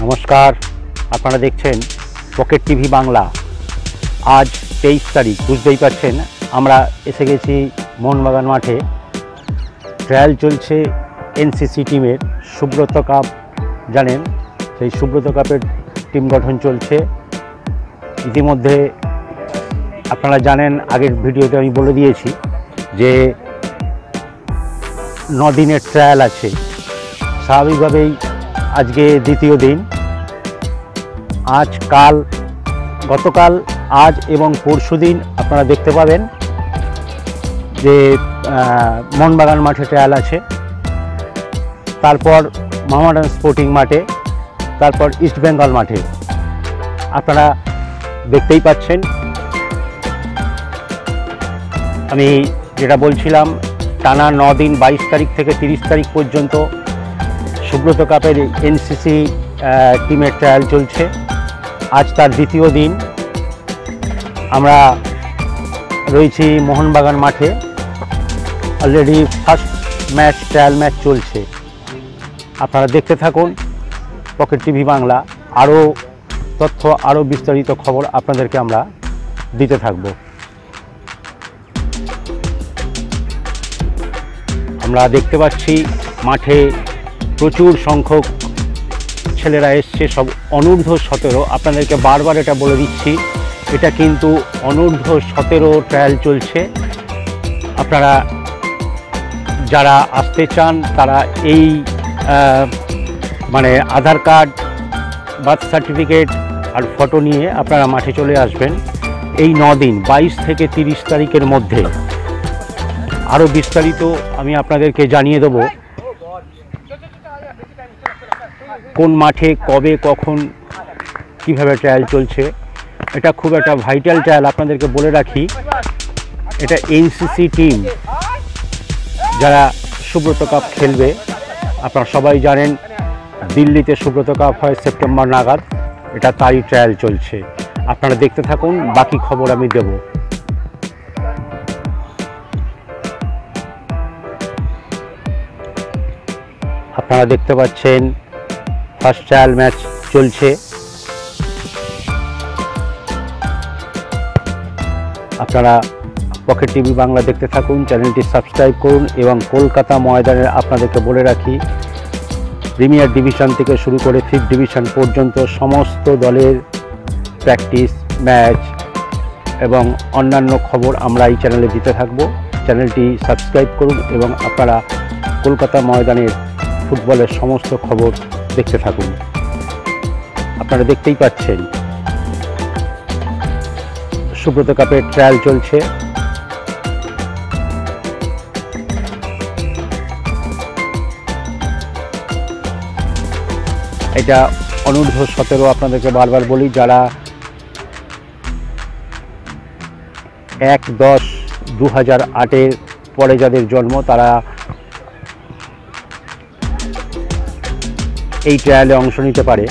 নমস্কার, আপনারা দেখছেন পকেট টিভি বাংলা। আজ 23 তারিখ, বুঝতেই পারছেন আমরা এসে গেছি মোহনবাগান মাঠে। ট্রায়াল চলছে এনসিসি টিমের। সুব্রত কাপ জানেন, সেই সুব্রত কাপের টিম গঠন চলছে। ইতিমধ্যে আপনারা জানেন, আগের ভিডিওতে আমি বলে দিয়েছি যে 9 দিনের ট্রায়াল আছে। স্বাভাবিকভাবেই আজকে দ্বিতীয় দিন। গতকাল, আজ এবং পরশু দিন আপনারা দেখতে পাবেন যে মোহনবাগান মাঠে ট্রায়াল আছে, তারপর মোহামেডান স্পোর্টিং মাঠে, তারপর ইস্টবেঙ্গল মাঠে। আপনারা দেখতেই পাচ্ছেন। আমি যেটা বলছিলাম, টানা 9 দিন 22 তারিখ থেকে 30 তারিখ পর্যন্ত সুব্রত কাপের এনসিসি টিমের ট্রায়াল চলছে। আজ তার দ্বিতীয় দিন। আমরা রয়েছি মোহনবাগান মাঠে। অলরেডি ফার্স্ট ট্রায়াল ম্যাচ চলছে। আপনারা দেখতে থাকুন পকেট টিভি বাংলা। আরও তথ্য, আরও বিস্তারিত খবর আপনাদেরকে আমরা দিতে থাকব। আমরা দেখতে পাচ্ছি মাঠে প্রচুর সংখ্যক ছেলেরা এসছে, সব অনূর্ধ্ব 17। আপনাদেরকে বারবার এটা বলে দিচ্ছি, এটা কিন্তু অনূর্ধ্ব 17 ট্রায়াল চলছে। আপনারা যারা আসতে চান তারা এই আধার কার্ড, বার্থ সার্টিফিকেট আর ফটো নিয়ে আপনারা মাঠে চলে আসবেন। এই 9 দিন 22 থেকে 30 তারিখের মধ্যে আরও বিস্তারিত আমি আপনাদেরকে জানিয়ে দেব, কোন মাঠে কবে কখন কিভাবে ট্রায়াল চলছে। এটা খুব একটা ভাইটাল ট্রায়াল। আপনাদেরকে বলে রাখি, এটা এনসিসি টিম যারা সুব্রত কাপ খেলবে। আপনারা সবাই জানেন দিল্লিতে সুব্রত কাপ হয় সেপ্টেম্বর নাগাদ। এটা তারই ট্রায়াল চলছে। আপনারা দেখতে থাকুন, বাকি খবর আমি দেব। আপনারা দেখতে পাচ্ছেন ফার্স্ট ট্রায়াল ম্যাচ চলছে। আপনারা পকেট টিভি বাংলা দেখতে থাকুন, চ্যানেলটি সাবস্ক্রাইব করুন এবং কলকাতা ময়দানের আপনাদেরকে বলে রাখি, প্রিমিয়ার ডিভিশন থেকে শুরু করে 5th ডিভিশন পর্যন্ত সমস্ত দলের প্র্যাকটিস, ম্যাচ এবং অন্যান্য খবর আমরা এই চ্যানেলে দিতে থাকব। চ্যানেলটি সাবস্ক্রাইব করুন এবং আপনারা কলকাতা ময়দানের ফুটবলের সমস্ত খবর দেখতে থাকুন। আপনারা দেখতেই পাচ্ছেন সুব্রত কাপের ট্রায়াল চলছে। এটা অনূর্ধ্ব 17। আপনাদেরকে বারবার বলি, যারা 1-10-2008 পরে যাদের জন্ম, তারা এই ট্রায়ালে অংশ নিতে পারে।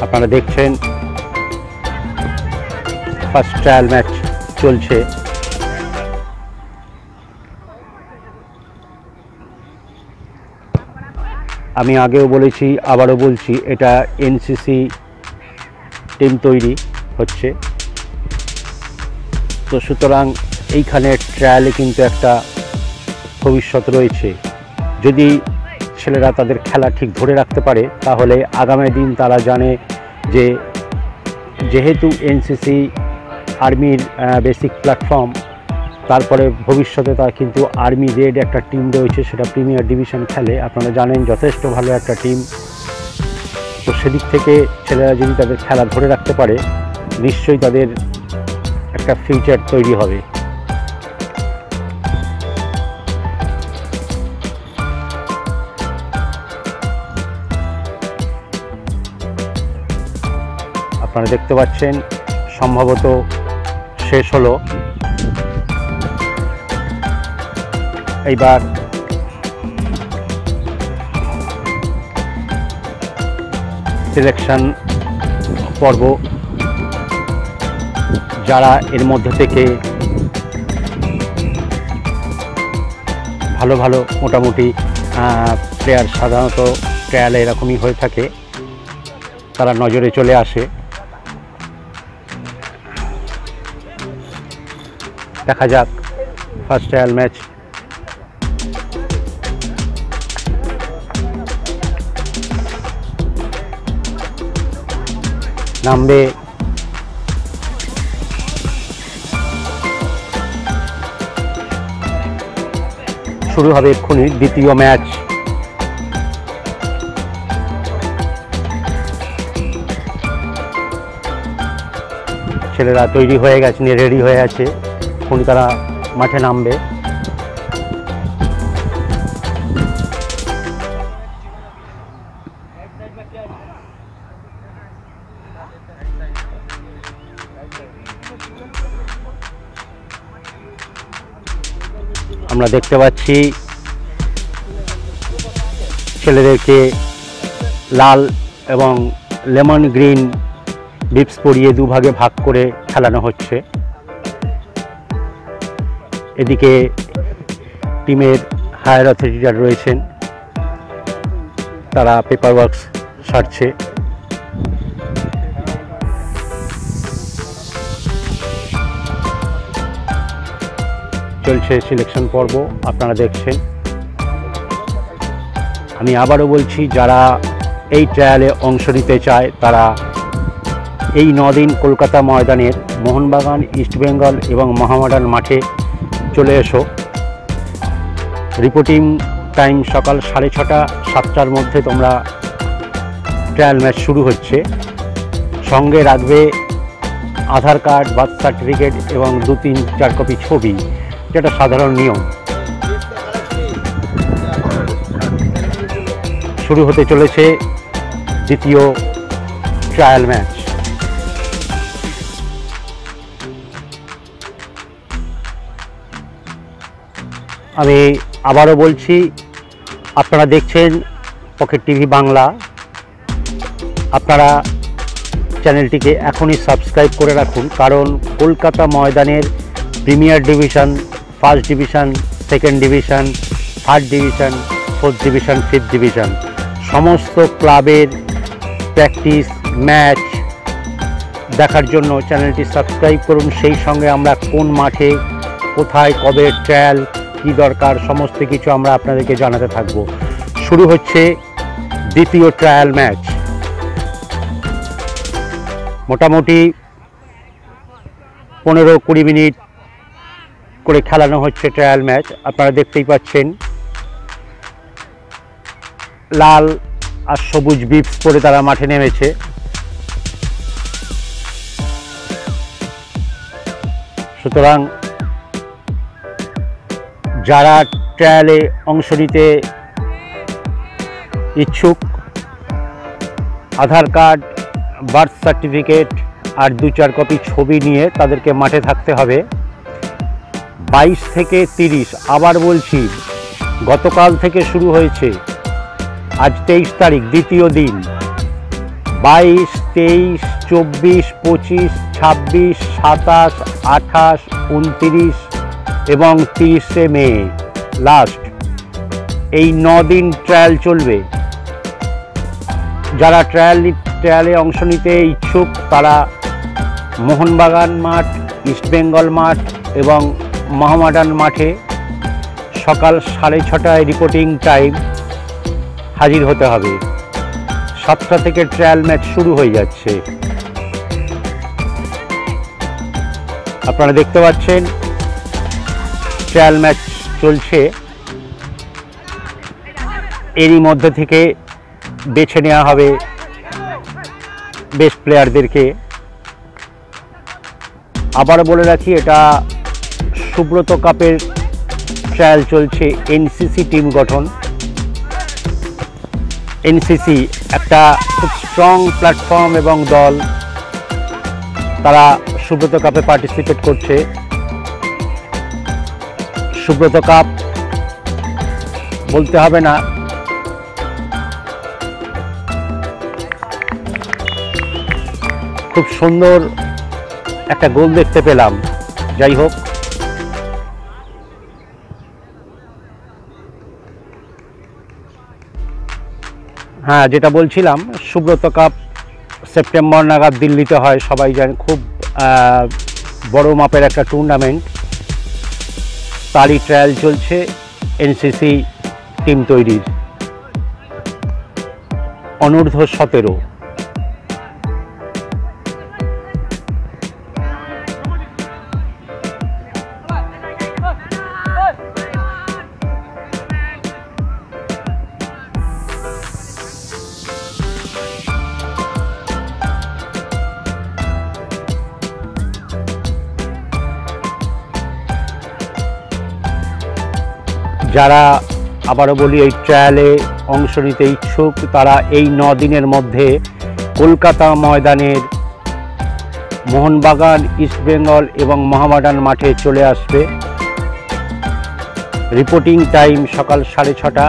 আপনারা দেখছেন ফার্স্ট ট্রায়াল ম্যাচ চলছে। আমি আগেও বলেছি, আবারও বলছি, এটা এনসিসি টিম তৈরি হচ্ছে। তো সুতরাং এইখানে ট্রায়ালে কিন্তু একটা ভবিষ্যৎ রয়েছে। যদি ছেলেরা তাদের খেলা ঠিক ধরে রাখতে পারে, তাহলে আগামী দিন তারা জানে যে যেহেতু এনসিসি আর্মির বেসিক প্ল্যাটফর্ম, তারপরে ভবিষ্যতে তার কিন্তু আর্মি রেড একটা টিম রয়েছে, সেটা প্রিমিয়ার ডিভিশন খেলে। আপনারা জানেন যথেষ্ট ভালো একটা টিম। তো সেদিক থেকে ছেলেরা যদি তাদের খেলা ধরে রাখতে পারে, নিশ্চয়ই তাদের একটা ফিউচার তৈরি হবে। আপনারা দেখতে পাচ্ছেন সম্ভবত শেষ হলো। এইবার সিলেকশন পর্ব, যারা এর মধ্যে থেকে ভালো ভালো মোটামুটি প্লেয়ার, সাধারণত ট্রায়ালে এরকমই হয়ে থাকে, তারা নজরে চলে আসে। দেখা যাক ফার্স্ট ট্রায়াল ম্যাচ। নামবে শুরু হবে এক্ষুনি দ্বিতীয় ম্যাচ। ছেলেরা তৈরি হয়ে গেছে, রেডি হয়ে আছে, এক্ষুনি তারা মাঠে নামবে। আমরা দেখতে পাচ্ছি ছেলেদেরকে লাল এবং লেমন গ্রিন বিপস পরিয়ে দুভাগে ভাগ করে খেলানো হচ্ছে। এদিকে টিমের হায়ার অথরিটিরা রয়েছেন, তারা পেপার ওয়ার্কস সারছে। চলছে সিলেকশন পর্ব, আপনারা দেখছেন। আমি আবারও বলছি, যারা এই ট্রায়ালে অংশ নিতে চায় তারা এই 9 দিন কলকাতা ময়দানের মোহনবাগান, ইস্টবেঙ্গল এবং মোহামেডান মাঠে চলে এসো। রিপোর্টিং টাইম সকাল 6:30 7টার মধ্যে তোমরা ট্রায়াল ম্যাচ শুরু হচ্ছে। সঙ্গে রাখবে আধার কার্ড, বার্থ সার্টিফিকেট এবং 2-3-4 কপি ছবি, যেটা সাধারণ নিয়ম। শুরু হতে চলেছে দ্বিতীয় ট্রায়াল ম্যাচ। আমি আবারও বলছি, আপনারা দেখছেন পকেট টিভি বাংলা। আপনারা চ্যানেলটিকে এখনই সাবস্ক্রাইব করে রাখুন, কারণ কলকাতা ময়দানের premier division, first division, second division, third division, fourth division, fifth division সমস্ত ক্লাবের প্র্যাকটিস ম্যাচ দেখার জন্য চ্যানেলটি সাবস্ক্রাইব করুন। সেই সঙ্গে আমরা কোন মাঠে, কোথায়, কবে ট্রায়াল, কী দরকার, সমস্ত কিছু আমরা আপনাদেরকে জানাতে থাকব। শুরু হচ্ছে দ্বিতীয় ট্রায়াল ম্যাচ। মোটামুটি 15-20 মিনিট করে খেলানো হচ্ছে ট্রায়াল ম্যাচ। আপনারা দেখতেই পাচ্ছেন লাল আর সবুজ বিপস পরে তারা মাঠে নেমেছে। সুতরাং যারা ট্রায়ালে অংশ নিতে ইচ্ছুক, আধার কার্ড, বার্থ সার্টিফিকেট আর 2-4 কপি ছবি নিয়ে তাদেরকে মাঠে থাকতে হবে। 22 থেকে 30, আবার বলছি, গতকাল থেকে শুরু হয়েছে, আজ 23 তারিখ, দ্বিতীয় দিন। 22, 23, 24, 25, 26, 27, 28, 29 এবং 30 মে লাস্ট। এই 9 দিন ট্রায়াল চলবে। যারা ট্রায়ালে অংশ নিতে ইচ্ছুক তারা মোহনবাগান মাঠ, ইস্টবেঙ্গল মাঠ এবং মোহামেডান মাঠে সকাল 6:30 রিপোর্টিং টাইম হাজির হতে হবে। 7টা থেকে ট্রায়াল ম্যাচ শুরু হয়ে যাচ্ছে। আপনারা দেখতে পাচ্ছেন ট্রায়াল ম্যাচ চলছে। এরই মধ্যে থেকে বেছে নেওয়া হবে বেস্ট প্লেয়ারদেরকে। আবার বলে রাখি, এটা সুব্রত কাপের ট্রায়াল চলছে। এনসিসি টিম গঠন। এনসিসি একটা খুব স্ট্রং প্ল্যাটফর্ম এবং দল, তারা সুব্রত কাপে পার্টিসিপেট করছে। সুব্রত কাপ বলতে হবে না। খুব সুন্দর একটা গোল দেখতে পেলাম। যাই হোক, হ্যাঁ, যেটা বলছিলাম, সুব্রত কাপ সেপ্টেম্বর নাগাদ দিল্লিতে হয়, সবাই জানে। খুব বড় মাপের একটা টুর্নামেন্ট, তারই ট্রায়াল চলছে এনসিসি টিম তৈরির। অনূর্ধ্ব 17 যারা, আবারও বলি, এই ট্রায়ালে অংশ নিতে ইচ্ছুক, তারা এই 9 দিনের মধ্যে কলকাতা ময়দানের মোহনবাগান, ইস্টবেঙ্গল এবং মোহামেডান মাঠে চলে আসবে। রিপোর্টিং টাইম সকাল 6:30,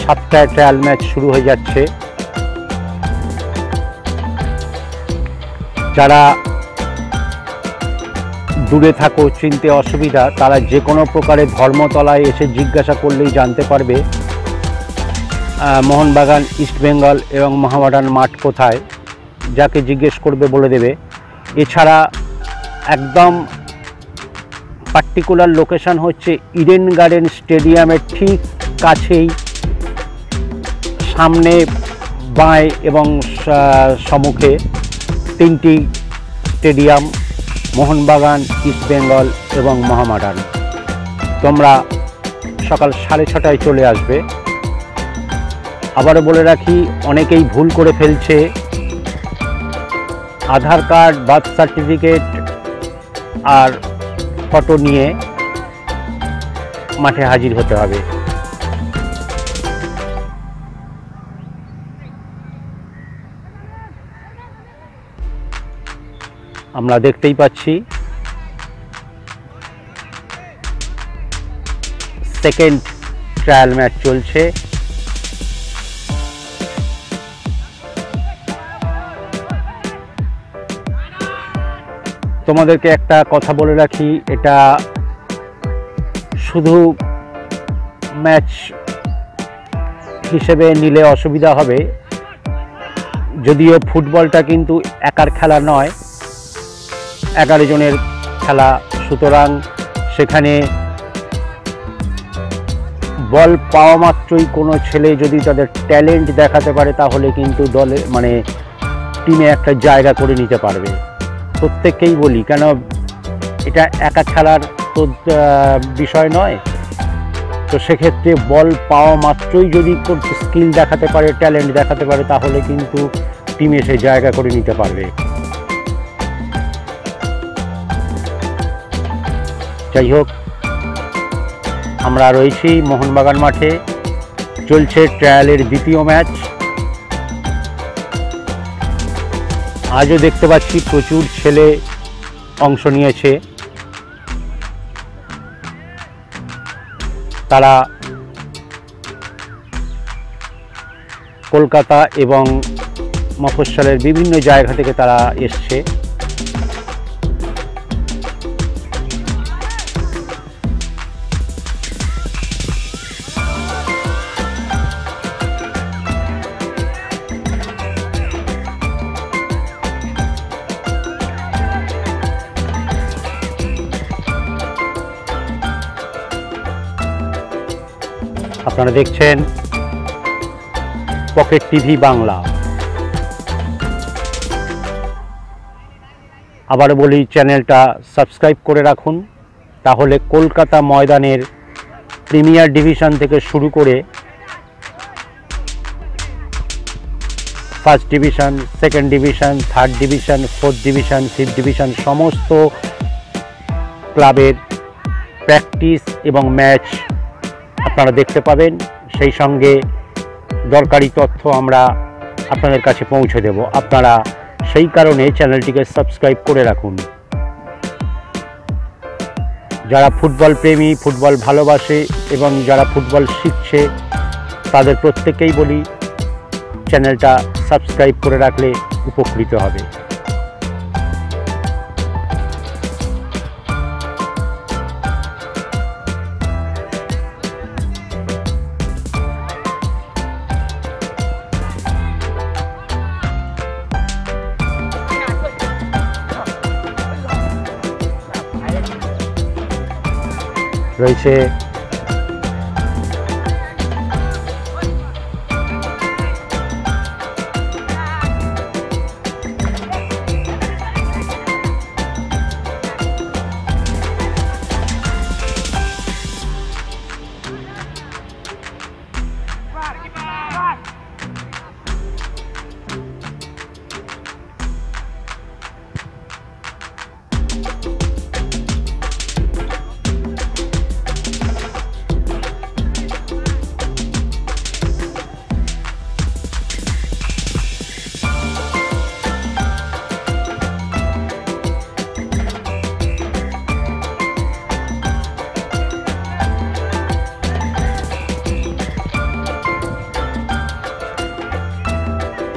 7টায় ট্রায়াল ম্যাচ শুরু হয়ে যাচ্ছে। যারা দূরে থাকো, চিনতে অসুবিধা, তারা যে কোনো প্রকারে ধর্মতলায় এসে জিজ্ঞাসা করলেই জানতে পারবে মোহনবাগান, ইস্টবেঙ্গল এবং মোহামেডান মাঠ কোথায়। যাকে জিজ্ঞেস করবে বলে দেবে। এছাড়া একদম পার্টিকুলার লোকেশন হচ্ছে ইডেন গার্ডেন স্টেডিয়ামের ঠিক কাছেই, সামনে, বাঁয় এবং সম্মুখে 3টি স্টেডিয়াম, মোহনবাগান, ইস্টবেঙ্গল এবং মোহামেডান। তোমরা সকাল 6:30টায় চলে আসবে। আবারও বলে রাখি, অনেকেই ভুল করে ফেলছে। আধার কার্ড, বার্থ সার্টিফিকেট আর ফটো নিয়ে মাঠে হাজির হতে হবে। আমরা দেখতেই পাচ্ছি সেকেন্ড ট্রায়াল ম্যাচ চলছে। তোমাদেরকে একটা কথা বলে রাখি, এটা শুধু ম্যাচ হিসেবে নিলে অসুবিধা হবে। যদিও ফুটবলটা কিন্তু একার খেলা নয়, 11 জনের খেলা, সুতরাং সেখানে বল পাওয়া মাত্রই কোনো ছেলে যদি তাদের ট্যালেন্ট দেখাতে পারে, তাহলে কিন্তু দলে, মানে টিমে একটা জায়গা করে নিতে পারবে। প্রত্যেককেই বলি, কেন এটা একা খেলার তো বিষয় নয়। তো সেক্ষেত্রে বল পাওয়া মাত্রই যদি স্কিল দেখাতে পারে, ট্যালেন্ট দেখাতে পারে, তাহলে কিন্তু টিমে সে জায়গা করে নিতে পারবে। যাই হোক, আমরা রয়েছি মোহনবাগান মাঠে, চলছে ট্রায়ালের দ্বিতীয় ম্যাচ। আজও দেখতে পাচ্ছি প্রচুর ছেলে অংশ নিয়েছে। তারা কলকাতা এবং মফস্বলের বিভিন্ন জায়গা থেকে তারা এসছে। আপনারা দেখছেন পকেট টিভি বাংলা। আবারও বলি, চ্যানেলটা সাবস্ক্রাইব করে রাখুন, তাহলে কলকাতা ময়দানের প্রিমিয়ার ডিভিশন থেকে শুরু করে first division, second division, third division, fourth division, fifth division সমস্ত ক্লাবের প্র্যাকটিস এবং ম্যাচ আপনারা দেখতে পাবেন। সেই সঙ্গে দরকারি তথ্য আমরা আপনাদের কাছে পৌঁছে দেব। আপনারা সেই কারণে চ্যানেলটিকে সাবস্ক্রাইব করে রাখুন। যারা ফুটবল প্রেমী, ফুটবল ভালোবাসে এবং যারা ফুটবল শিখছে তাদের প্রত্যেককেই বলি চ্যানেলটা সাবস্ক্রাইব করে রাখলে উপকৃত হবে। রয়েছে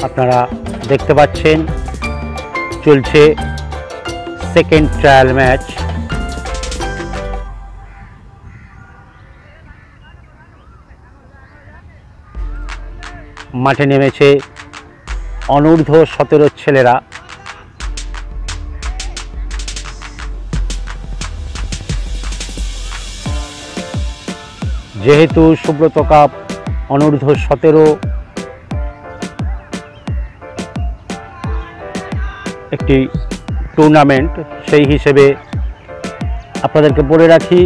আপনারা দেখতে পাচ্ছেন চলছে সেকেন্ড ট্রায়াল ম্যাচ। মাঠে নেমেছে অনূর্ধ্ব 17 ছেলেরা। যেহেতু সুব্রত কাপ অনূর্ধ্ব 17 একটি টুর্নামেন্ট, সেই হিসেবে আপনাদেরকে বলে রাখি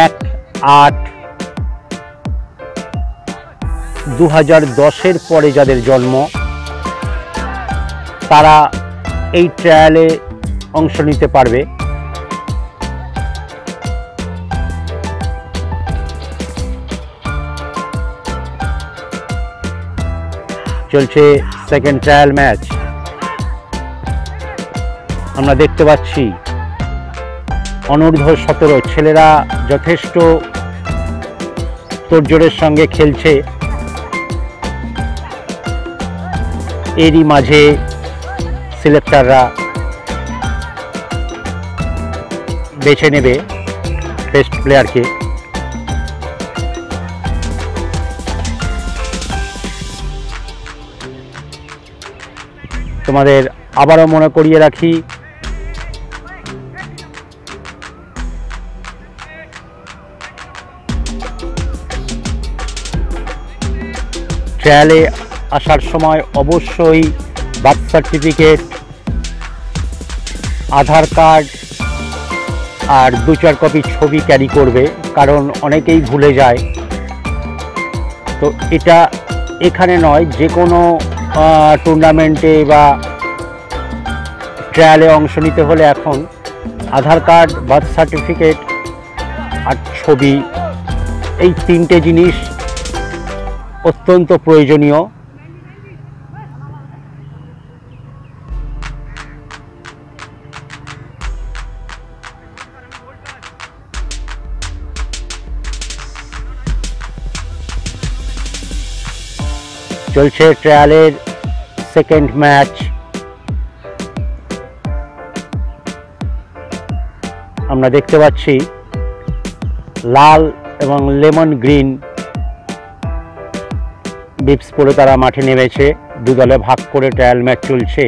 1/8/2010 পরে যাদের জন্ম তারা এই ট্রায়ালে অংশ নিতে পারবে। চলছে সেকেন্ড ট্রায়াল ম্যাচ। আমরা দেখতে পাচ্ছি অনূর্ধ্ব 17 ছেলেরা যথেষ্ট তোড়জোড়ের সঙ্গে খেলছে। এরই মাঝে সিলেক্টররা বেছে নেবে বেস্ট প্লেয়ারকে। তোমাদের আবারও মনে করিয়ে রাখি ট্রায়ালে আসার সময় অবশ্যই বার্থ সার্টিফিকেট, আধার কার্ড আর 2-4 কপি ছবি ক্যারি করবে, কারণ অনেকেই ভুলে যায়। তো এটা এখানে নয়, যে কোনো টুর্নামেন্টে বা ট্রায়ালে অংশ নিতে হলে এখন আধার কার্ড, বার্থ সার্টিফিকেট আর ছবি, এই 3টে জিনিস অত্যন্ত প্রয়োজনীয়। চলছে ট্রায়ালের সেকেন্ড ম্যাচ। আমরা দেখতে পাচ্ছি লাল এবং লেমন গ্রিন বিপস পরে তারা মাঠে নেমেছে। দু দলে ভাগ করে ট্রায়াল ম্যাচ চলছে।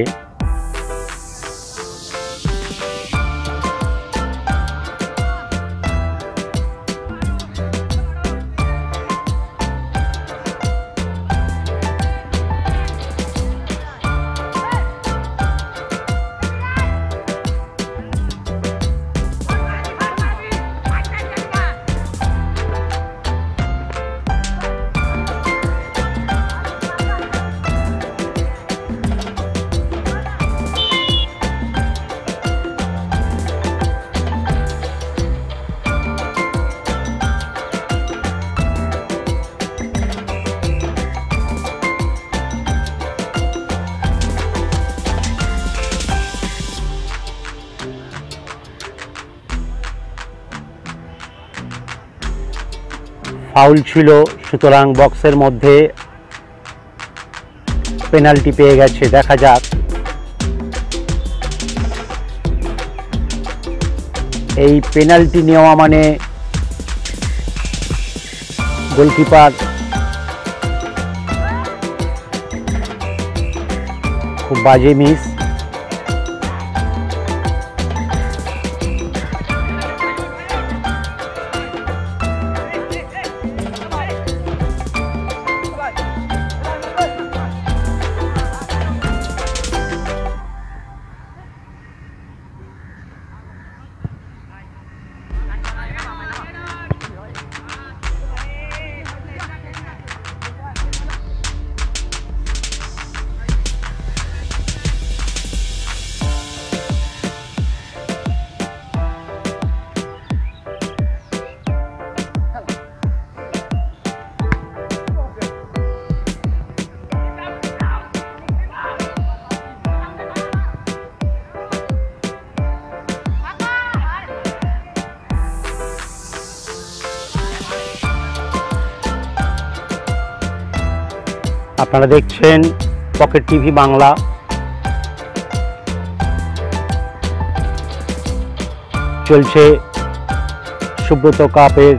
ফাউল ছিল, সুতরাং বক্সের মধ্যে পেনাল্টি পেয়ে গেছে। দেখা যাক এই পেনাল্টি নেওয়া মানে গোলকিপার খুব বাজে মিস। আপনারা দেখছেন পকেট টিভি বাংলা। চলছে সুব্রত কাপের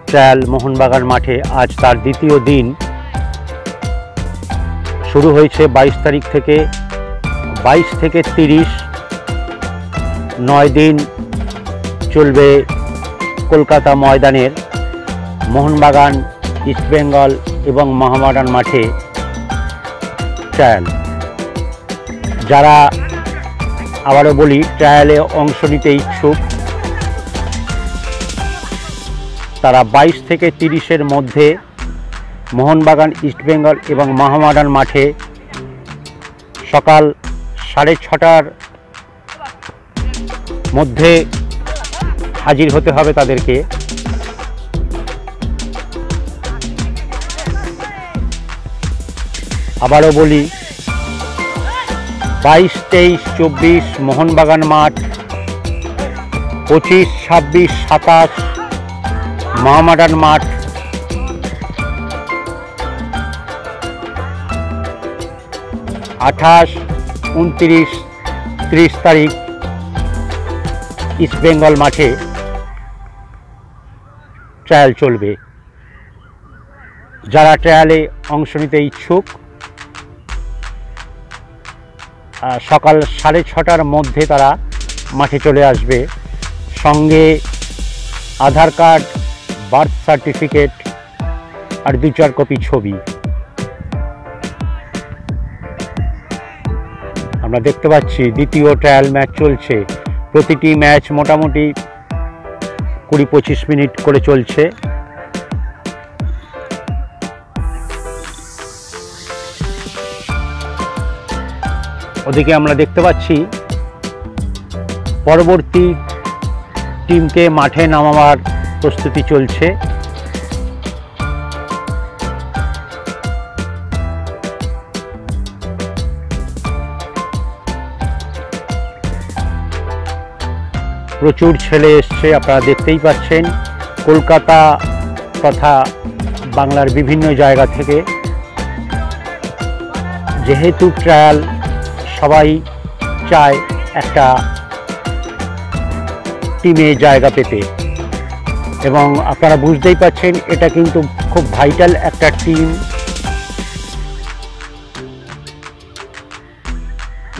ট্রায়াল মোহনবাগান মাঠে। আজ তার দ্বিতীয় দিন। শুরু হয়েছে 22 তারিখ থেকে, 22 থেকে 30, 9 দিন চলবে কলকাতা ময়দানের মোহনবাগান, ইস্টবেঙ্গল এবং মোহামেডান মাঠে ট্রায়াল। যারা, আবারও বলি, ট্রায়ালে অংশ নিতে ইচ্ছুক তারা 22 থেকে 30-এর মধ্যে মোহনবাগান, ইস্টবেঙ্গল এবং মোহামেডান মাঠে সকাল 6:30টার মধ্যে হাজির হতে হবে তাদেরকে। আবারও বলি, 22, 23, 24 মোহনবাগান মাঠ, 25, 26, 27 মোহামেডান মাঠ, 28, 29, 30 তারিখ ইস্টবেঙ্গল মাঠে ট্রায়াল চলবে। যারা ট্রায়ালে অংশ নিতে ইচ্ছুক সকাল 6:30টার মধ্যে তারা মাঠে চলে আসবে। সঙ্গে আধার কার্ড, বার্থ সার্টিফিকেট আর 2-4 কপি ছবি। আমরা দেখতে পাচ্ছি দ্বিতীয় ট্রায়াল ম্যাচ চলছে। প্রতিটি ম্যাচ মোটামুটি 20-25 মিনিট করে চলছে। ওদিকে আমরা দেখতে পাচ্ছি পরবর্তী টিমকে মাঠে নামাবার প্রস্তুতি চলছে। প্রচুর ছেলে এসছে, আপনারা দেখতেই পাচ্ছেন, কলকাতা তথা বাংলার বিভিন্ন জায়গা থেকে। যেহেতু ট্রায়াল, সবাই চায় একটা টিমে জায়গা পেতে, এবং আপনারা বুঝতেই পাচ্ছেন এটা কিন্তু খুব ভাইটাল একটা টিম,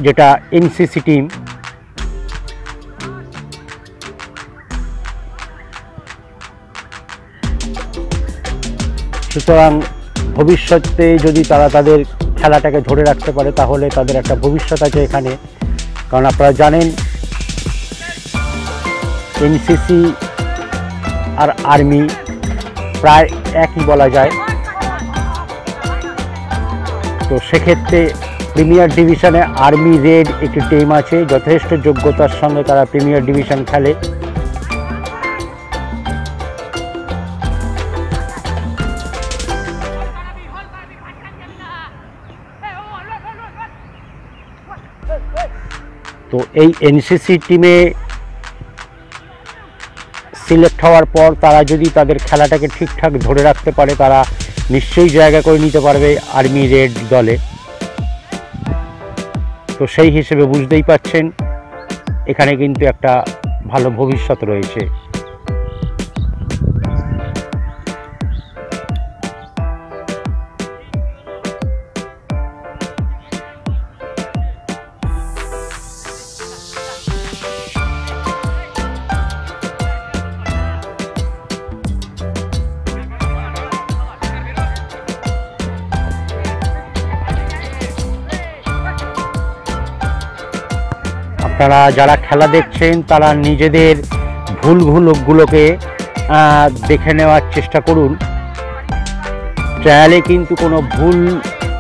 যেটা এনসিসি টিম। সুতরাং ভবিষ্যতে যদি তারা তাদের খেলাটাকে ধরে রাখতে পারে তাহলে তাদের একটা ভবিষ্যৎ আছে এখানে। কারণ আপনারা জানেন এনসিসি আর আর্মি প্রায় একই বলা যায়। তো সেক্ষেত্রে প্রিমিয়ার ডিভিশনে আর্মি রেড একটি টিম আছে, যথেষ্ট যোগ্যতার সঙ্গে তারা প্রিমিয়ার ডিভিশন খেলে। তো এই এনসিসি টিমে সিলেক্ট হওয়ার পর তারা যদি তাদের খেলাটাকে ঠিকঠাক ধরে রাখতে পারে, তারা নিশ্চয়ই জায়গা করে নিতে পারবে আর্মি রেড দলে। তো সেই হিসেবে বুঝতেই পারছেন এখানে কিন্তু একটা ভালো ভবিষ্যৎ রয়েছে। আপনারা যারা খেলা দেখছেন তারা নিজেদের ভুলগুলোকে দেখে নেওয়ার চেষ্টা করুন। ট্রায়ালে কিন্তু কোনো ভুল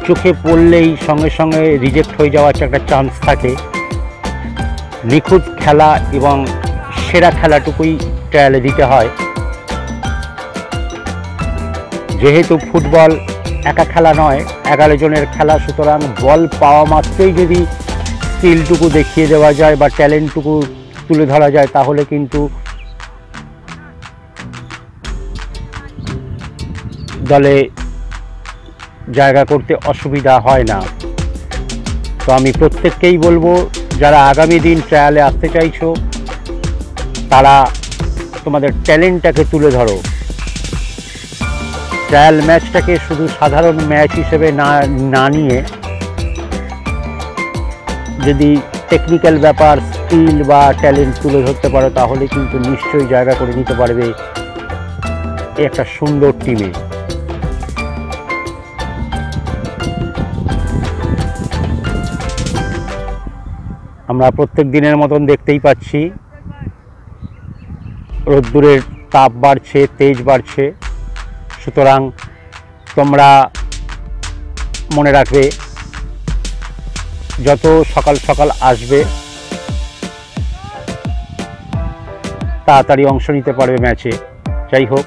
চোখে পড়লেই সঙ্গে সঙ্গে রিজেক্ট হয়ে যাওয়ার একটা চান্স থাকে। নিখুঁত খেলা এবং সেরা খেলাটুকুই ট্রায়ালে দিতে হয়। যেহেতু ফুটবল একা খেলা নয়, 11 জনের খেলা, সুতরাং বল পাওয়া মাত্রই যদি স্কিলটুকু দেখিয়ে দেওয়া যায় বা ট্যালেন্টটুকু তুলে ধরা যায়, তাহলে কিন্তু দলে জায়গা করতে অসুবিধা হয় না। তো আমি প্রত্যেককেই বলবো, যারা আগামী দিন ট্রায়ালে আসতে চাইছো তারা তোমাদের ট্যালেন্টটাকে তুলে ধরো। ট্রায়াল ম্যাচটাকে শুধু সাধারণ ম্যাচ হিসেবে না নিয়ে যদি টেকনিক্যাল ব্যাপার, স্কিল বা ট্যালেন্ট তুলে ধরতে পারো, তাহলে কিন্তু নিশ্চয়ই জায়গা করে নিতে পারবে একটা সুন্দর টিমে। আমরা প্রত্যেক দিনের মতন দেখতেই পাচ্ছি রোদ্দুরের তাপ বাড়ছে, তেজ বাড়ছে। সুতরাং তোমরা মনে রাখবে, যত সকাল সকাল আসবে তাড়াতাড়ি অংশ নিতে পারবে ম্যাচে। যাই হোক,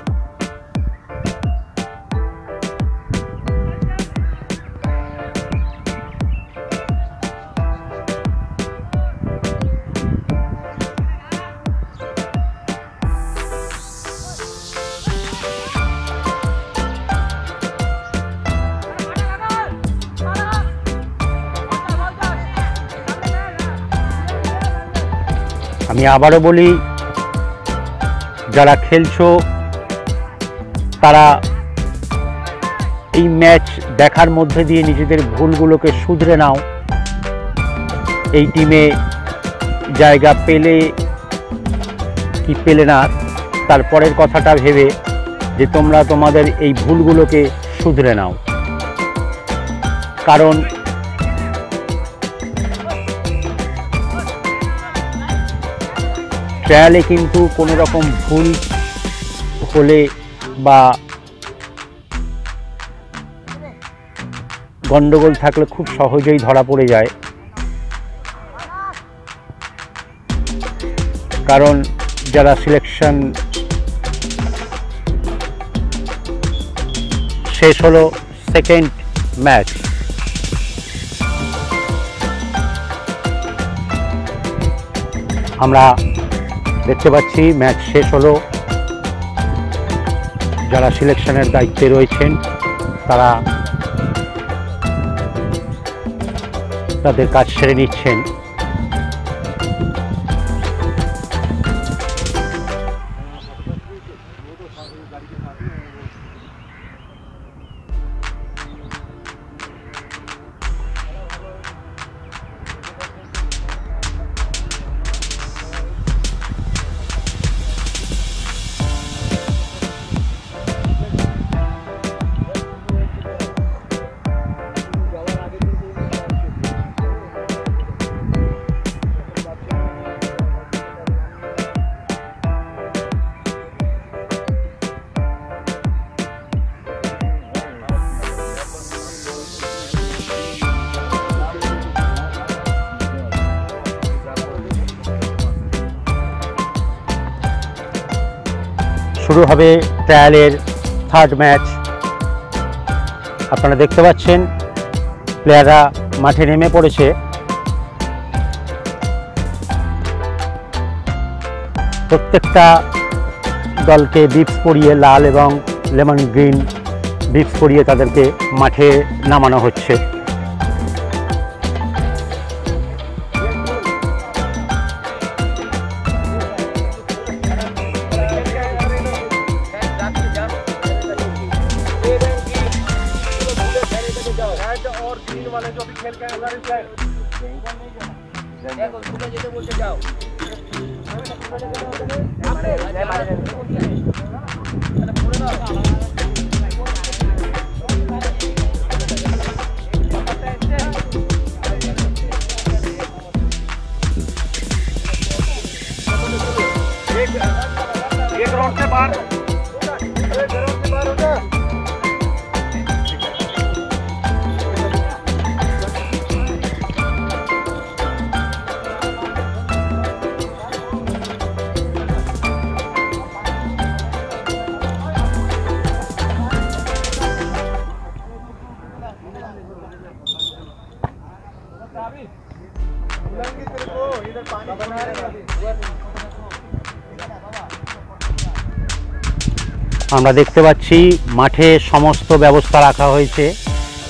আমি আবারও বলি, যারা খেলছো তারা এই ম্যাচ দেখার মধ্যে দিয়ে নিজেদের ভুলগুলোকে শুধরে নাও। এই টিমে জায়গা পেলে কি পেলে না, তারপরের কথাটা ভেবে যে তোমরা তোমাদের এই ভুলগুলোকে শুধরে নাও। কারণ ট্রায়ালে কিন্তু কোনো রকম ভুল হলে বা গন্ডগোল থাকলে খুব সহজেই ধরা পড়ে যায়। কারণ যারা সিলেকশন শেষ হলো, সেকেন্ড ম্যাচ, আমরা দেখতে পাচ্ছি ম্যাচ শেষ হলো। যারা সিলেকশনের দায়িত্বে রয়েছেন তারা তাদের কাজ সেরে নিচ্ছেন। শুরু হবে ট্রায়ালের থার্ড ম্যাচ। আপনারা দেখতে পাচ্ছেন প্লেয়াররা মাঠে নেমে পড়েছে। প্রত্যেকটা দলকে বিপস পরিয়ে, লাল এবং লেমন গ্রিন বিপস পরিয়ে তাদেরকে মাঠে নামানো হচ্ছে। एक राउंड से बाहर আমরা দেখতে পাচ্ছি মাঠে সমস্ত ব্যবস্থা রাখা হয়েছে।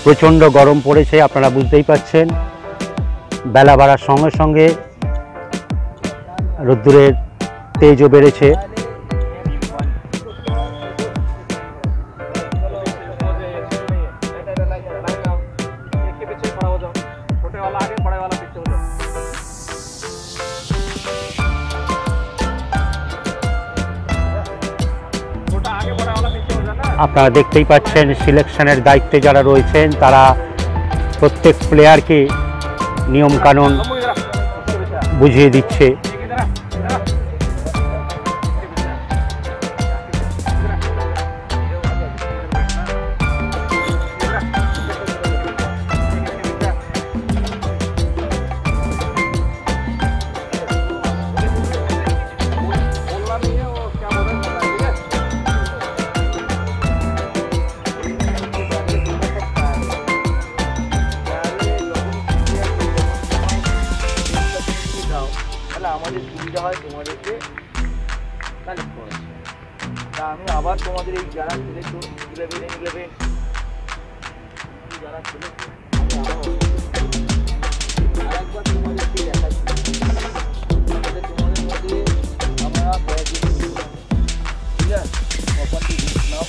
প্রচণ্ড গরম পড়েছে, আপনারা বুঝতেই পাচ্ছেন। বেলা বাড়ার সঙ্গে সঙ্গে রোদ্দুরের তেজও বেড়েছে। আপনারা দেখতেই পাচ্ছেন সিলেকশনের দায়িত্বে যারা রয়েছেন তারা প্রত্যেক প্লেয়ারকে নিয়মকানুন বুঝিয়ে দিচ্ছে। আমাদের সুবিধা হয় তোমাদেরকে কালেক্ট করা। তা আমি আবার তোমাদের এই যারা সিলেক্ট 11 যারা সিলেক্ট আরেকবার তোমাদেরকে দেখাচ্ছি। তোমাদের মধ্যে আমরা কয়েকদিন ঠিক আছে প্রপার্টি লিস্ট নাও।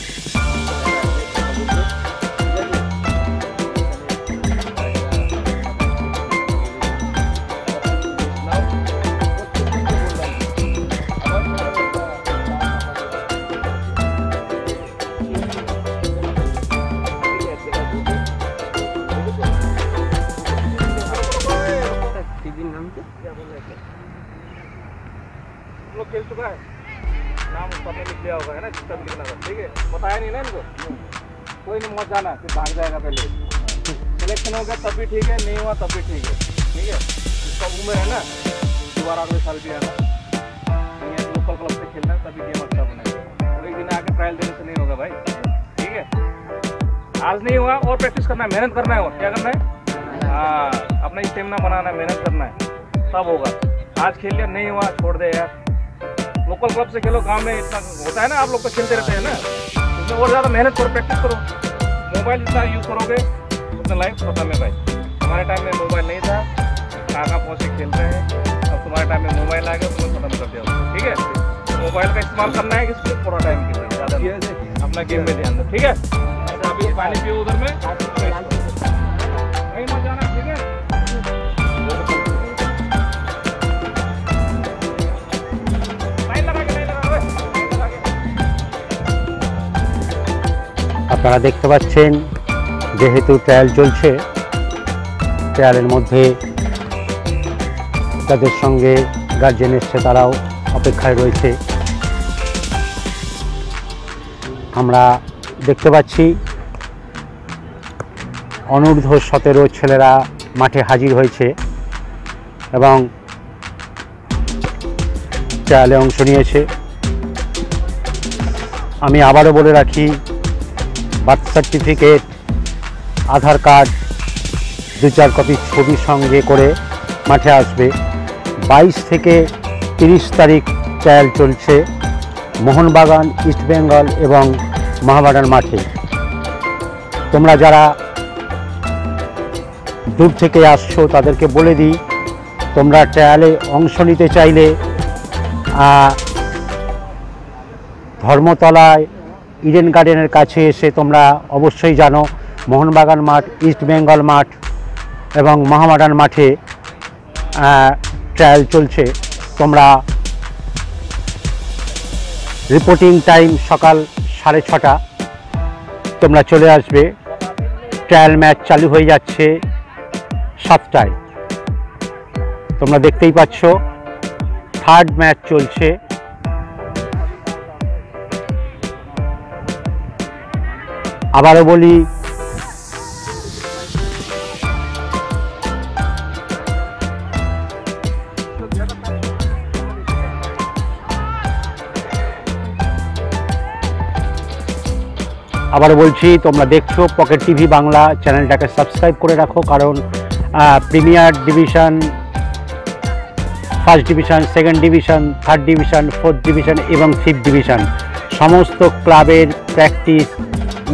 खेल चुका है, नाम उसका लिख लिया होगा है ना, जिसका भी लिखना था। ठीक है, बताया नहीं ना इनको, कोई नहीं मत जाना, फिर भाग जाएगा। पहले सिलेक्शन हो गया तब भी ठीक है, नहीं हुआ तब भी ठीक है। ठीक है, जिसका उम्र है ना 12 साल भी है ना, लोकल क्लब से खेलना है तभी गेम अच्छा बनेगा। एक दिन आके ट्रायल देने से नहीं होगा भाई। ठीक है, आज नहीं हुआ और प्रैक्टिस करना है, मेहनत करना है। और क्या करना है, हाँ अपना स्टेमिना बनाना है, मेहनत करना है, तब होगा। आज खेल लिया नहीं हुआ छोड़ दे यार। लोकल क्लब से खेलो, गांव में इतना होता है ना, आप लोग तो खेलते रहते हैं ना, उसमें और ज़्यादा मेहनत करो, प्रैक्टिस करो। मोबाइल जितना यूज़ करोगे उतना लाइफ खत्म है भाई। हमारे टाइम में मोबाइल नहीं था, कहाँ पहुँचे खेल रहे हैं। अब तुम्हारे टाइम में मोबाइल आ गया, तुम्हें खत्म कर दिया। ठीक है, मोबाइल का इस्तेमाल करना है किसके पूरा टाइम के लिए, ज़्यादा अपना गेम में ध्यान दो। ठीक है, अभी पानी पियो उधर में, कहीं मत जाना। ठीक है, আপনারা দেখতে পাচ্ছেন যেহেতু ট্রায়াল চলছে, ট্রায়ালের মধ্যে তাদের সঙ্গে গার্জেন এসছে, তারাও অপেক্ষায় রয়েছে। আমরা দেখতে পাচ্ছি অনূর্ধ্ব 17 ছেলেরা মাঠে হাজির হয়েছে এবং ট্রায়ালে অংশ নিয়েছে। আমি আবারও বলে রাখি, বার্থ সার্টিফিকেট, আধার কার্ড, 2-4 কপি ছবির সঙ্গে করে মাঠে আসবে। 22 থেকে 30 তারিখ ট্রায়াল চলছে। মোহনবাগান, ইস্টবেঙ্গল এবং মোহামেডান মাঠে। তোমরা যারা দূর থেকে আসছো তাদেরকে বলে দিই, তোমরা ট্রায়ালে অংশ নিতে চাইলে ধর্মতলায় ইডেন গার্ডেনের কাছে এসে তোমরা অবশ্যই জানো মোহনবাগান মাঠ, ইস্টবেঙ্গল মাঠ এবং মোহামেডান মাঠে ট্রায়াল চলছে। তোমরা রিপোর্টিং টাইম সকাল 6:30, তোমরা চলে আসবে। ট্রায়াল ম্যাচ চালু হয়ে যাচ্ছে 7টায়। তোমরা দেখতেই পাচ্ছ থার্ড ম্যাচ চলছে। আবারও বলি, বলছি তোমরা দেখছো পকেট টিভি বাংলা, চ্যানেলটাকে সাবস্ক্রাইব করে রাখো, কারণ premier division, first division, second division, third division, fourth division এবং ফিফথ ডিভিশন সমস্ত ক্লাবের প্র্যাকটিস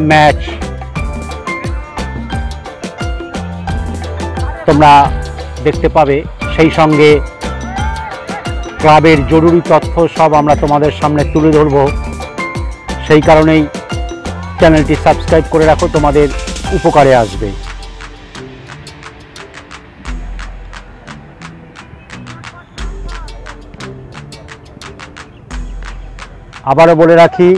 ম্যাচ তোমরা দেখতে পাবে। সেই সঙ্গে ক্লাবের জরুরি তথ্য সব আমরা তোমাদের সামনে তুলে ধরব। সেই কারণেই চ্যানেলটি সাবস্ক্রাইব করে রাখো, তোমাদের উপকারে আসবে। আবারও বলে রাখি,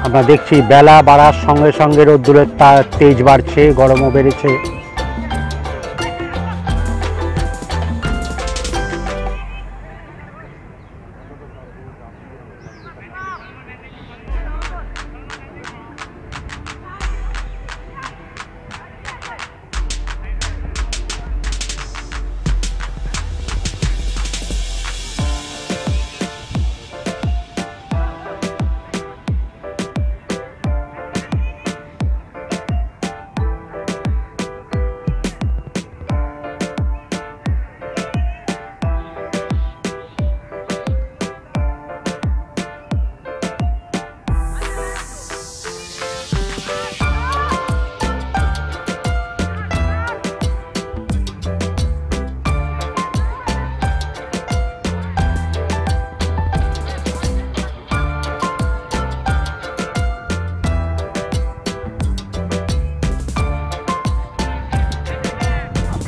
আমরা দেখছি বেলা বাড়ার সঙ্গে সঙ্গে রোদ্দুরের তেজ বাড়ছে, গরমও বেড়েছে।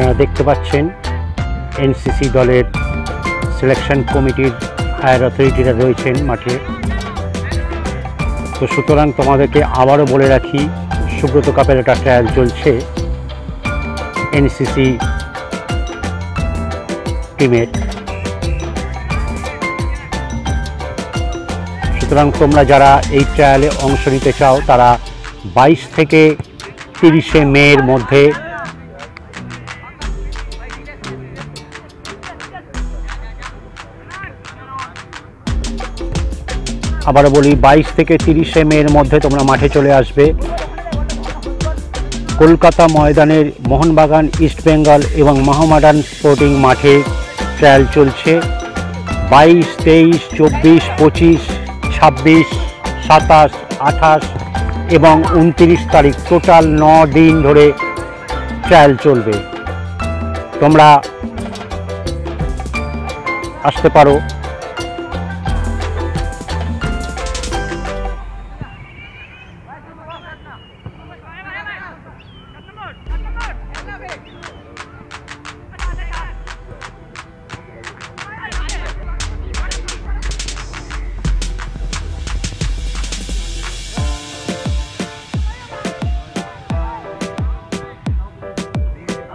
আপনারা দেখতে পাচ্ছেন এনসিসি দলের সিলেকশন কমিটির হায়ার অথরিটিরা রয়েছেন মাঠে। তো সুতরাং তোমাদেরকে আবারও বলে রাখি, সুব্রত কাপের একটা ট্রায়াল চলছে এনসিসি টিমের। সুতরাং তোমরা যারা এই ট্রায়ালে অংশ নিতে চাও তারা 22 থেকে 30 মের মধ্যে আবারও বলি 22 থেকে 30 মের মধ্যে তোমরা মাঠে চলে আসবে। কলকাতা ময়দানের মোহনবাগান, ইস্টবেঙ্গল এবং মোহামেডান স্পোর্টিং মাঠে ট্রায়াল চলছে 22, 23, 24, 25, 26, 27, 28 এবং 29 তারিখ, টোটাল 9 দিন ধরে ট্রায়াল চলবে। তোমরা আসতে পারো।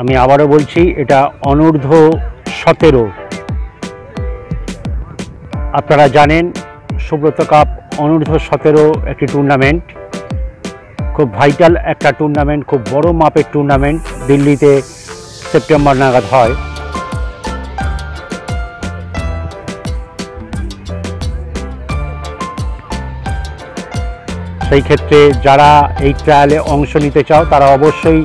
আমি আবারও বলছি, এটা অনূর্ধ্ব 17। আপনারা জানেন সুব্রত কাপ অনূর্ধ্ব 17 একটি টুর্নামেন্ট, খুব ভাইটাল একটা টুর্নামেন্ট, খুব বড় মাপের টুর্নামেন্ট। দিল্লিতে সেপ্টেম্বর নাগাদ হয়। সেই ক্ষেত্রে যারা এই ট্রায়ালে অংশ নিতে চাও তারা অবশ্যই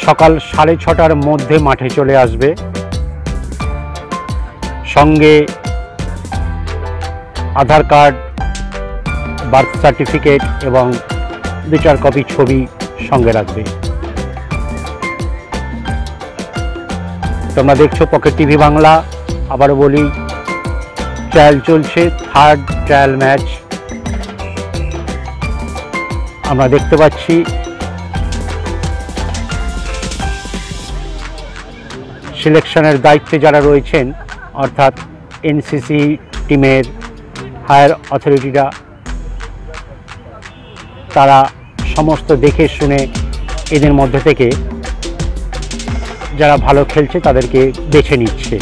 সকাল 6:30টার মধ্যে মাঠে চলে আসবে। সঙ্গে আধার কার্ড, বার্থ সার্টিফিকেট এবং 2-4 কপি ছবি সঙ্গে রাখবে। তোমরা দেখছো পকেট টিভি বাংলা। আবারও বলি, ট্রায়াল চলছে, 3rd ট্রায়াল ম্যাচ। আমরা দেখতে পাচ্ছি সিলেকশনের দায়িত্বে যারা রয়েছেন, অর্থাৎ এনসিসি টিমের হায়ার অথরিটিরা, তারা সমস্ত দেখে শুনে এদের মধ্যে থেকে যারা ভালো খেলছে তাদেরকে বেছে নিচ্ছে।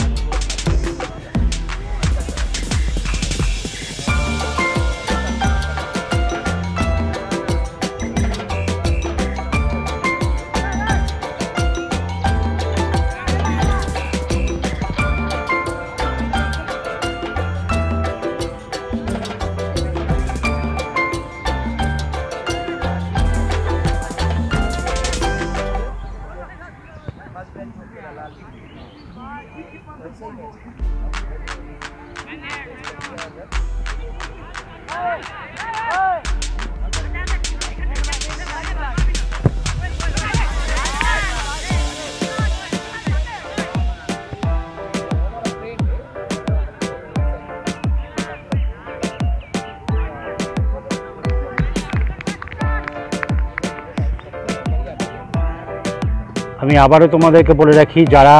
আমি আবারও তোমাদেরকে বলে রাখি, যারা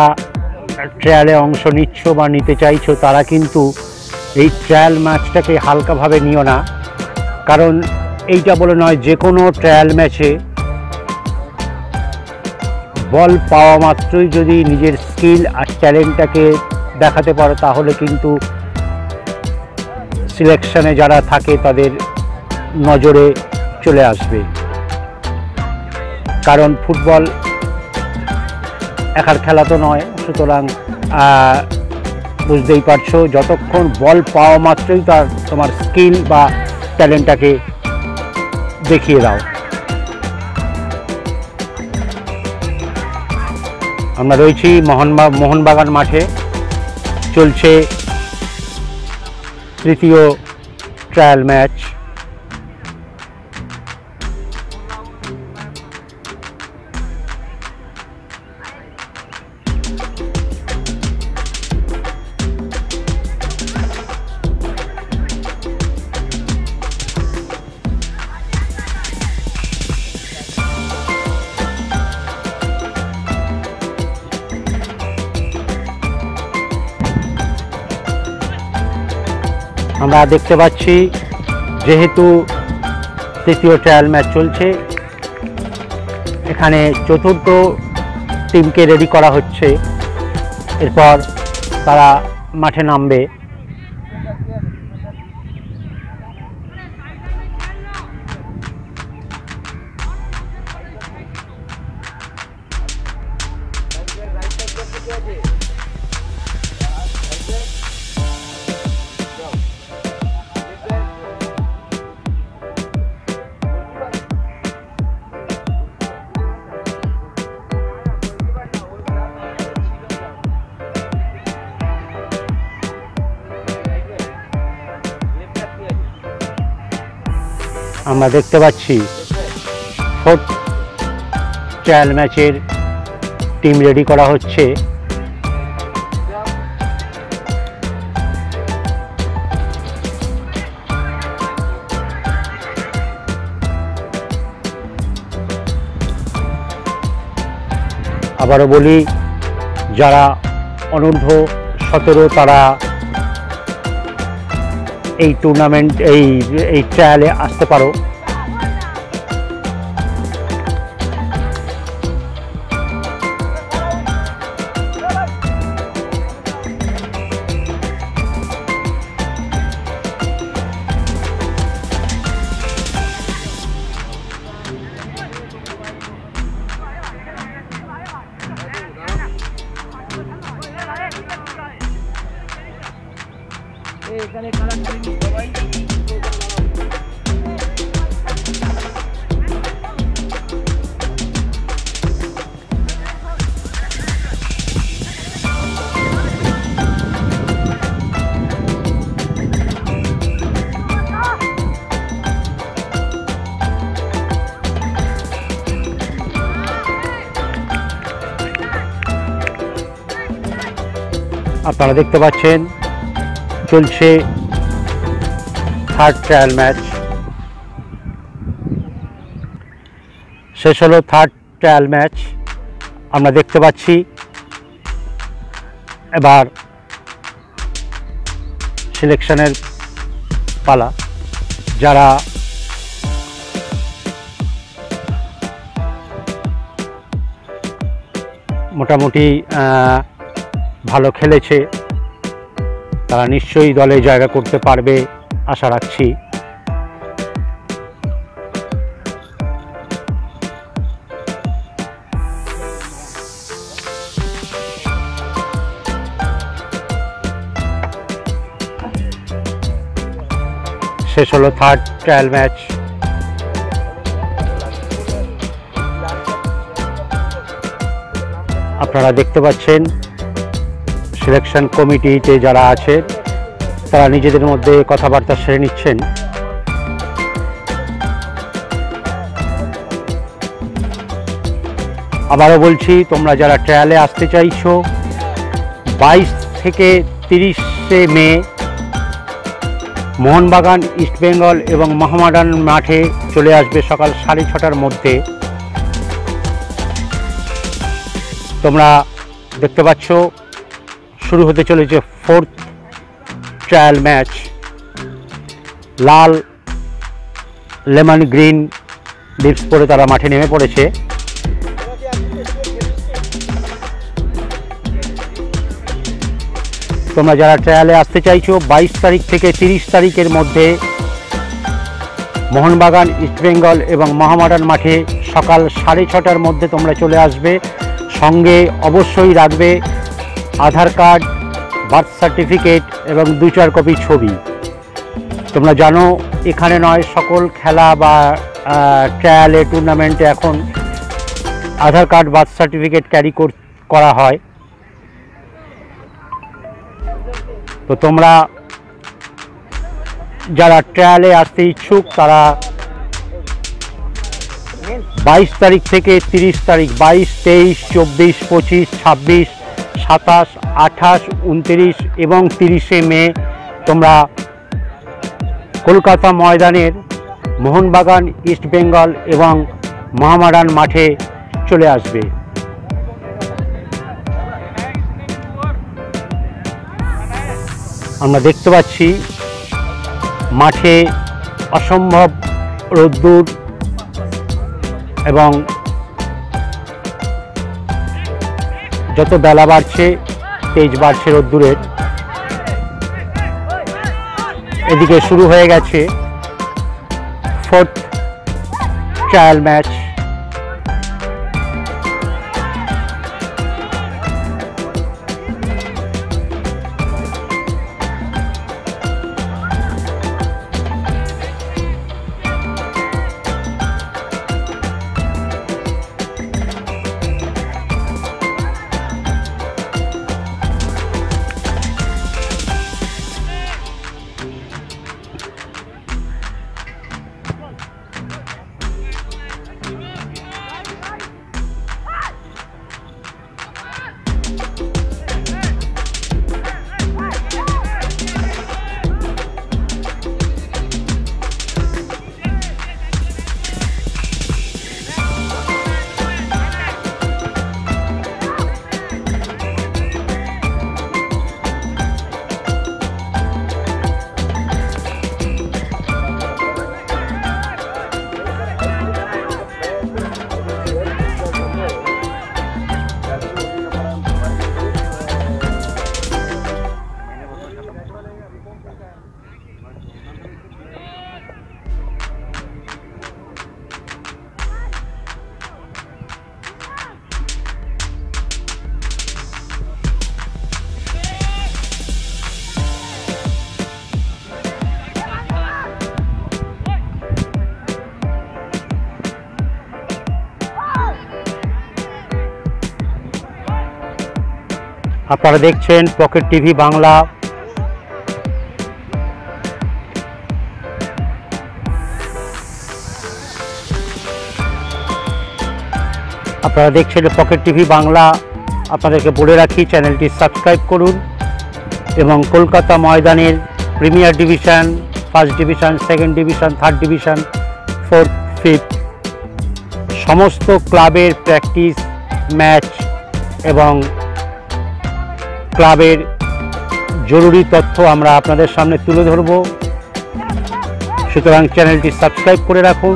ট্রায়ালে অংশ নিচ্ছ বা নিতে চাইছো তারা কিন্তু এই ট্রায়াল ম্যাচটাকে হালকাভাবে নিও না। কারণ এইটা বলে নয়, যে কোনো ট্রায়াল ম্যাচে বল পাওয়া মাত্রই যদি নিজের স্কিল আর ট্যালেন্টটাকে দেখাতে পারো তাহলে কিন্তু সিলেকশনে যারা থাকে তাদের নজরে চলে আসবে। কারণ ফুটবল একার খেলা তো নয়, সুতরাং বুঝতেই পারছো, যতক্ষণ বল পাওয়া মাত্রই তোমার স্কিল বা ট্যালেন্টটাকে দেখিয়ে দাও। আমরা রয়েছি মোহনবাগান মাঠে, চলছে 3য় ট্রায়াল ম্যাচ। আমরা দেখতে পাচ্ছি, যেহেতু 3য় ট্রায়াল ম্যাচ চলছে, এখানে 4র্থ টিমকে রেডি করা হচ্ছে। এরপর তারা মাঠে নামবে। আমরা দেখতে পাচ্ছি 4th ট্রায়াল ম্যাচের টিম রেডি করা হচ্ছে। আবারও বলি, যারা অনূর্ধ্ব 17 তারা এই টুর্নামেন্ট এই ট্রায়ালে আসতে পারো। আপনারা দেখতে পাচ্ছেন চলছে থার্ড ট্রায়াল ম্যাচ। শেষ হলো থার্ড ট্রায়াল ম্যাচ। আমরা দেখতে পাচ্ছি এবার সিলেকশনের পালা। যারা মোটামুটি ভালো খেলেছে তারা নিশ্চয়ই দলে জায়গা করতে পারবে আশা রাখছি। শেষ হলো থার্ড ট্রায়াল ম্যাচ। আপনারা দেখতে পাচ্ছেন সিলেকশন কমিটিতে যারা আছে তারা নিজেদের মধ্যে কথাবার্তা সেরে নিচ্ছেন। আবারও বলছি, তোমরা যারা ট্রায়ালে আসতে চাইছো 22 থেকে 30শে মে মোহনবাগান, ইস্টবেঙ্গল এবং মোহামেডান মাঠে চলে আসবে সকাল 6:30টার মধ্যে। তোমরা দেখতে পাচ্ছ শুরু হতে চলেছে ফোর্থ ট্রায়াল ম্যাচ। লাল লেমন গ্রিন লিপস পরে তারা মাঠে নেমে পড়েছে। তোমরা যারা ট্রায়ালে আসতে চাইছো 22 তারিখ থেকে 30 তারিখের মধ্যে মোহনবাগান, ইস্টবেঙ্গল এবং মোহামেডান মাঠে সকাল 6:30টার মধ্যে তোমরা চলে আসবে। সঙ্গে অবশ্যই রাখবে আধার কার্ড, বার্থ সার্টিফিকেট এবং 2-4 কপি ছবি। তোমরা জানো এখানে নয়, সকল খেলা বা ট্রায়ালে টুর্নামেন্টে এখন আধার কার্ড, বার্থ সার্টিফিকেট ক্যারি করা হয়। তো তোমরা যারা ট্রায়ালে আসতে ইচ্ছুক তারা 22 তারিখ থেকে 30 তারিখ, 22, 23, 24, 25, 26, 27, 28, 29 এবং 30শে মে তোমরা কলকাতা ময়দানের মোহনবাগান, ইস্টবেঙ্গল এবং মোহামেডান মাঠে চলে আসবে। আমরা দেখতে পাচ্ছি মাঠে অসম্ভব রোদ্দুর এবং যত বেলা বাড়ছে তেজ বাড়ছে রোদ্দুরের। এদিকে শুরু হয়ে গেছে ফোর্থ ট্রায়াল ম্যাচ। আপনারা দেখছেন পকেট টিভি বাংলা। আপনারা দেখছেন পকেট টিভি বাংলা। আপনাদেরকে বলে রাখি, চ্যানেলটি সাবস্ক্রাইব করুন এবং কলকাতা ময়দানের premier division, first division, second division, third division, fourth, fifth সমস্ত ক্লাবের প্র্যাকটিস ম্যাচ এবং ক্লাবের জরুরি তথ্য আমরা আপনাদের সামনে তুলে ধরব। সুতরাং চ্যানেলটি সাবস্ক্রাইব করে রাখুন।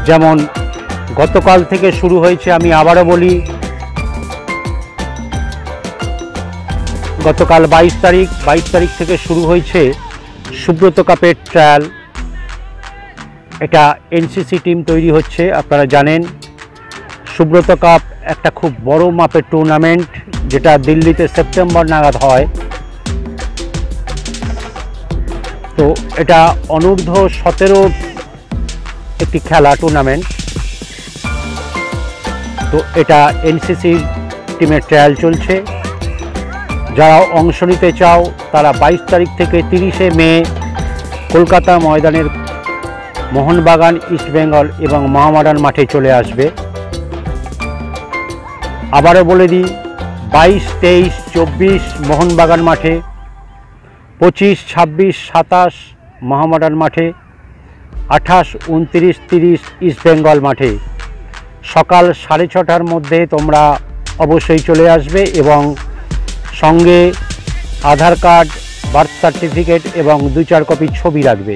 যেমন গতকাল থেকে শুরু হয়েছে, আমি আবারও বলি, গতকাল 22 তারিখ থেকে শুরু হয়েছে সুব্রত কাপের ট্রায়াল। এটা এনসিসি টিম তৈরি হচ্ছে। আপনারা জানেন সুব্রত কাপ একটা খুব বড় মাপের টুর্নামেন্ট, যেটা দিল্লিতে সেপ্টেম্বর নাগাদ হয়। তো এটা অনূর্ধ্ব 17 একটি খেলা টুর্নামেন্ট। তো এটা এনসিসি টিমের ট্রায়াল চলছে। যারা অংশ নিতে চাও তারা 22 তারিখ থেকে 30শে মে কলকাতা ময়দানের মোহনবাগান, ইস্টবেঙ্গল এবং মোহামেডান মাঠে চলে আসবে। আবারও বলে দিই, 22, 23, 24 মোহনবাগান মাঠে, 25, 26, 27 মোহামেডান মাঠে, 28, 29, 30 ইস্টবেঙ্গল মাঠে। সকাল 6:30টার মধ্যে তোমরা অবশ্যই চলে আসবে এবং সঙ্গে আধার কার্ড, বার্থ সার্টিফিকেট এবং 2-4 কপি ছবি রাখবে।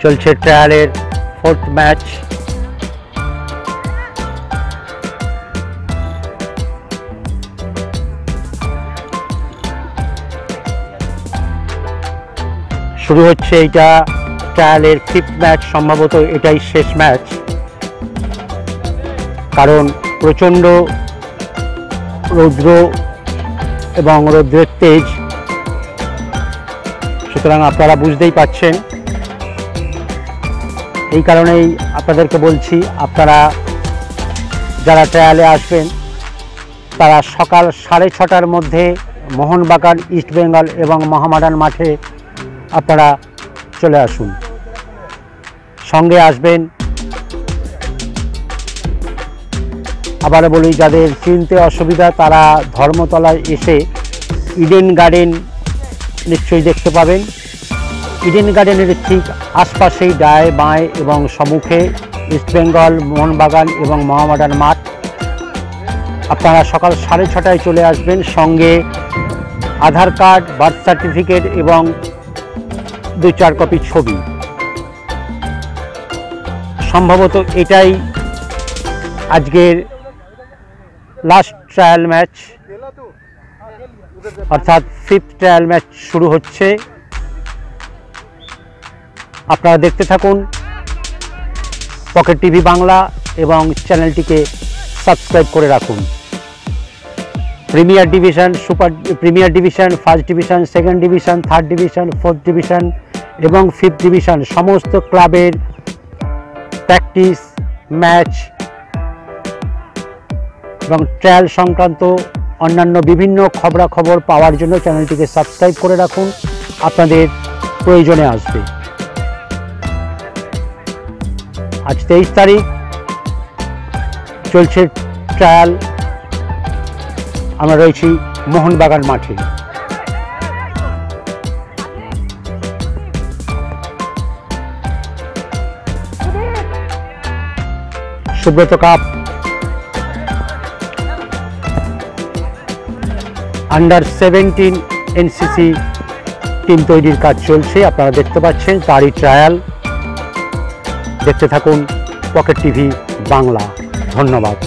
চলছে ট্রায়ালের 4th ম্যাচ। শুরু হচ্ছে এইটা ট্রায়ালের 5th ম্যাচ। সম্ভবত এটাই শেষ ম্যাচ, কারণ প্রচণ্ড রৌদ্র এবং রৌদ্রের তেজ। সুতরাং আপনারা বুঝতেই পাচ্ছেন। এই কারণেই আপনাদেরকে বলছি, আপনারা যারা ট্রায়ালে আসবেন তারা সকাল 6:30টার মধ্যে মোহনবাগান, ইস্টবেঙ্গল এবং মোহামেডান মাঠে আপনারা চলে আসুন। সঙ্গে আসবেন, আবার বলি, যাদের চিনতে অসুবিধা তারা ধর্মতলায় এসে ইডেন গার্ডেন নিশ্চয়ই দেখতে পাবেন। ইডেন গার্ডেনের ঠিক আশপাশেই ডায় বাঁয় এবং সম্মুখে ইস্টবেঙ্গল, মোহনবাগান এবং মোহামেডান মাঠ। আপনারা সকাল 6:30টায় চলে আসবেন। সঙ্গে আধার কার্ড, বার্থ সার্টিফিকেট এবং 2-4 কপি ছবি। সম্ভবত এটাই আজকের লাস্ট ট্রায়াল ম্যাচ, অর্থাৎ 5th ট্রায়াল ম্যাচ শুরু হচ্ছে। আপনারা দেখতে থাকুন পকেট টিভি বাংলা এবং চ্যানেলটিকে সাবস্ক্রাইব করে রাখুন। Premier division, super premier division, first division, second division, third division, fourth division এবং 5th ডিভিশন সমস্ত ক্লাবের প্র্যাকটিস ম্যাচ এবং ট্রায়াল সংক্রান্ত অন্যান্য বিভিন্ন খবরাখবর পাওয়ার জন্য চ্যানেলটিকে সাবস্ক্রাইব করে রাখুন। আপনাদের প্রয়োজনে আসবে। আজ 23 তারিখ, চলছে ট্রায়াল। আমরা রয়েছি মোহনবাগান মাঠে। Subrata cup under 17 NCC team তৈরির কাজ চলছে। আপনারা দেখতে পাচ্ছেন তারই ট্রায়াল। দেখতে থাকুন পকেট টিভি বাংলা। ধন্যবাদ।